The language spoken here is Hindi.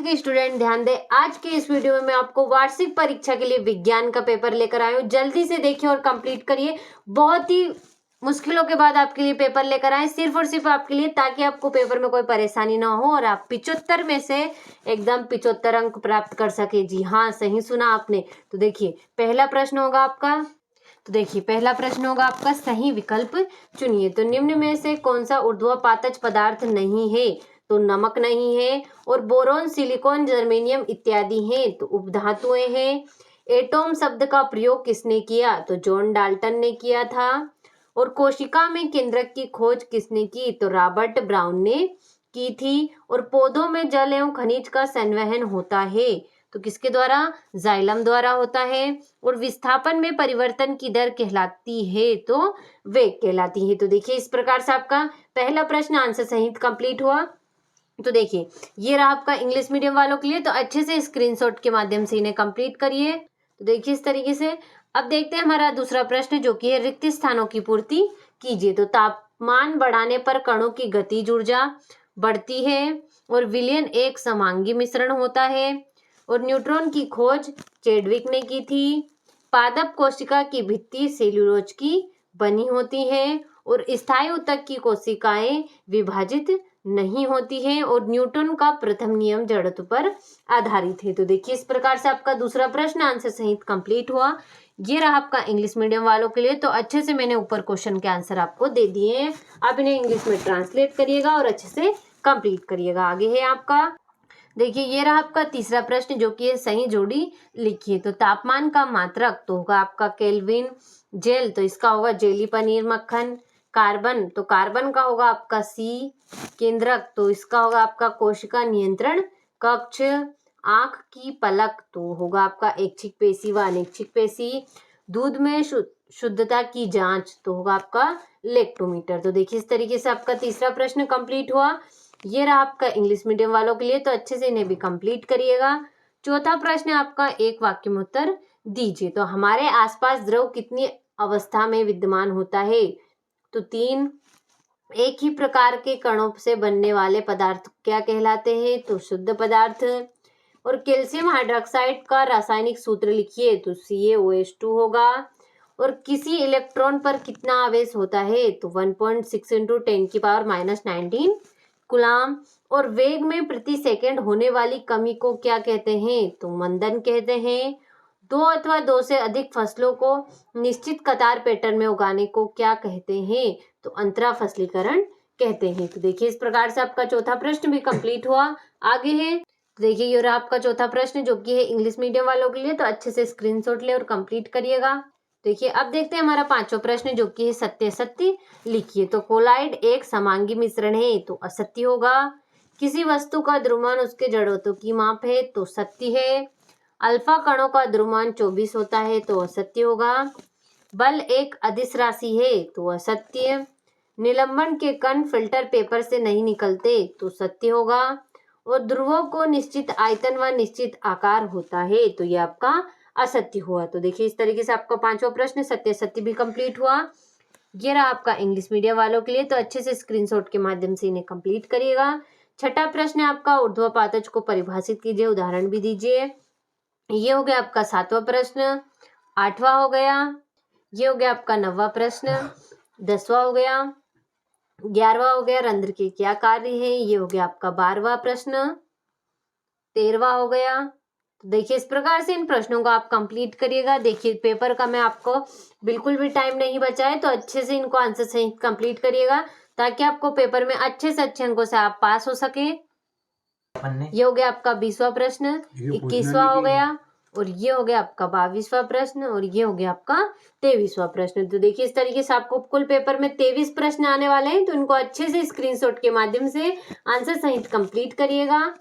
ओके स्टूडेंट, ध्यान दें। आज के इस वीडियो में मैं आपको वार्षिक परीक्षा के लिए विज्ञान का पेपर लेकर आई हूँ। जल्दी से देखिए और कंप्लीट करिए। बहुत ही मुश्किलों के बाद आपके लिए पेपर लेकर आए, सिर्फ और सिर्फ आपके लिए, ताकि आपको पेपर में कोई परेशानी ना हो और आप 75 में से एकदम 75 अंक प्राप्त कर सके। जी हाँ, सही सुना आपने। तो देखिए पहला प्रश्न होगा आपका सही विकल्प चुनिए। तो निम्न में से कौन सा ऊर्ध्वपातज पदार्थ नहीं है? तो नमक नहीं है, और बोरोन, सिलिकॉन, जर्मेनियम इत्यादि हैं। तो उपधातुएं हैं। एटॉम शब्द का प्रयोग किसने किया? तो जॉन डाल्टन ने किया था। और कोशिका में केंद्रक की खोज किसने की? तो रॉबर्ट ब्राउन ने की थी। और पौधों में जल एवं खनिज का संवहन होता है, तो किसके द्वारा? जाइलम द्वारा होता है। और विस्थापन में परिवर्तन की दर कहलाती है? तो वेग कहलाती है। तो देखिए इस प्रकार से आपका पहला प्रश्न आंसर सहित कंप्लीट हुआ। तो देखिए ये रहा आपका इंग्लिश मीडियम वालों के लिए। तो अच्छे से स्क्रीनशॉट के माध्यम से इन्हें कंप्लीट करिए। तो देखिए इस तरीके से अब देखते हैं हमारा दूसरा प्रश्न, जो कि है रिक्त स्थानों की पूर्ति कीजिए। तो तापमान बढ़ाने पर कणों की गतिज ऊर्जा बढ़ती है, और विलयन एक समांगी मिश्रण होता है। और न्यूट्रॉन की खोज चैडविक ने की थी। पादप कोशिका की भित्ति सेल्यूलोज की बनी होती है, और स्थायी ऊतक की कोशिकाएं विभाजित नहीं होती है। और न्यूटन का प्रथम नियम जड़त्व पर आधारित है। तो देखिए इस प्रकार से आपका दूसरा प्रश्न आंसर सहित कंप्लीट हुआ। ये रहा आपका इंग्लिश मीडियम वालों के लिए। तो अच्छे से मैंने ऊपर क्वेश्चन के आंसर आपको दे दिए हैं। आप इन्हें इंग्लिश में ट्रांसलेट करिएगा और अच्छे से कंप्लीट करिएगा। आगे है आपका, देखिए ये रहा आपका तीसरा प्रश्न, जो कि है सही जोड़ी लिखिए। तो तापमान का मात्रक तो होगा आपका केल्विन। जेल तो इसका होगा जेली पनीर मक्खन। कार्बन तो कार्बन का होगा आपका सी। केंद्रक तो इसका होगा आपका कोशिका नियंत्रण कक्ष। आंख की पलक तो होगा आपका ऐच्छिक पेशी व अनैच्छिक पेशी। दूध में शुद्धता की जांच तो होगा आपका लेक्टोमीटर। तो देखिए इस तरीके से आपका तीसरा प्रश्न कंप्लीट हुआ। ये रहा आपका इंग्लिश मीडियम वालों के लिए। तो अच्छे से इन्हें भी कंप्लीट करिएगा। चौथा प्रश्न आपका एक वाक्य में उत्तर दीजिए। तो हमारे आसपास द्रव कितनी अवस्था में विद्यमान होता है? तो 3। एक ही प्रकार के कणों से बनने वाले पदार्थ क्या कहलाते हैं? तो शुद्ध पदार्थ। और कैल्शियम हाइड्रोक्साइड का रासायनिक सूत्र लिखिए। तो CaOH2 होगा। और किसी इलेक्ट्रॉन पर कितना आवेश होता है? तो 1.6 × 10⁻⁻19 कूलाम। और वेग में प्रति सेकंड होने वाली कमी को क्या कहते हैं? तो मंदन कहते हैं। 2 अथवा 2 से अधिक फसलों को निश्चित कतार पैटर्न में उगाने को क्या कहते हैं? तो अंतरा फसलीकरण कहते हैं। तो देखिए इस प्रकार से आपका चौथा प्रश्न भी कंप्लीट हुआ। आगे है, तो देखिए ये रहा आपका चौथा प्रश्न, जो कि है इंग्लिश मीडियम वालों के लिए। तो अच्छे से स्क्रीनशॉट ले और कंप्लीट करिएगा। देखिए अब देखते हैं हमारा पांचवा प्रश्न, जो कि है सत्य असत्य लिखिए। तो कोलाइड एक समांगी मिश्रण है, तो असत्य होगा। किसी वस्तु का द्रव्यमान उसके जड़त्व की माप है, तो सत्य है। अल्फा कणों का द्रव्यमान 24 होता है, तो असत्य होगा। बल एक अदिश राशि है, तो असत्य। निलंबन के कण फिल्टर पेपर से नहीं निकलते, तो सत्य होगा। और ध्रुवों को निश्चित आयतन व निश्चित आकार होता है, तो ये आपका असत्य हुआ। तो देखिए इस तरीके से आपका पांचवा प्रश्न सत्य सत्य भी कंप्लीट हुआ। ये रहा आपका इंग्लिश मीडियम वालों के लिए। तो अच्छे से स्क्रीनशॉट के माध्यम से इन्हें कंप्लीट करिएगा। छठा प्रश्न है आपका ऊर्ध्वपातज को परिभाषित कीजिए, उदाहरण भी दीजिए। ये हो गया आपका सातवां प्रश्न। आठवां हो गया, ये हो गया आपका 9वां प्रश्न। 10वां हो गया, 11वां हो गया रंध्र के क्या कार्य है, ये हो गया आपका 12वां प्रश्न। 13वां हो गया। तो देखिए इस प्रकार से इन प्रश्नों को आप कंप्लीट करिएगा। देखिए पेपर का मैं आपको बिल्कुल भी टाइम नहीं बचा है, तो अच्छे से इनको आंसर सही कंप्लीट करिएगा, ताकि आपको पेपर में अच्छे से अच्छे अंकों से आप पास हो सके। ये हो गया आपका 20वां प्रश्न। 21वां हो गया, और ये हो गया आपका 22वां प्रश्न, और ये हो गया आपका 23वां प्रश्न। तो देखिए इस तरीके से आपको कुल पेपर में 23 प्रश्न आने वाले हैं। तो इनको अच्छे से स्क्रीनशॉट के माध्यम से आंसर सहित कंप्लीट करिएगा।